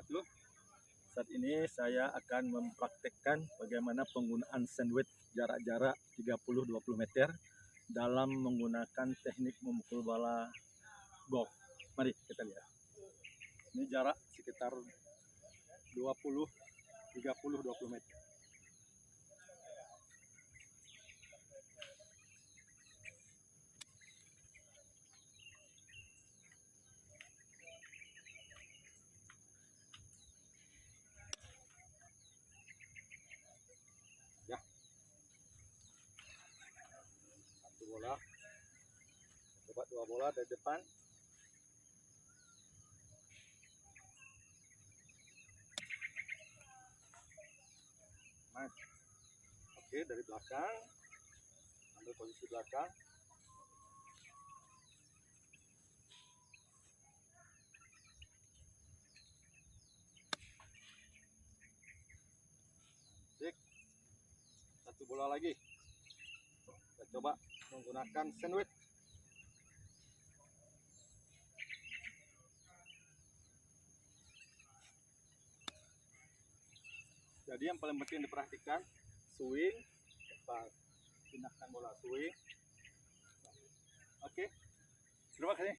wabarakatuh. Saat ini saya akan mempraktekkan bagaimana penggunaan sandwich jarak-jarak 30-20 meter dalam menggunakan teknik memukul bola golf. Mari kita lihat. Ini jarak sekitar 30-20 meter. Ya, satu bola, coba dua bola dari depan. Mas, oke, dari belakang, ambil posisi belakang. Cek, satu bola lagi. Kita coba menggunakan sandwich. Jadi yang paling penting diperhatikan swing, pindahkan bola swing. Oke, terima kasih.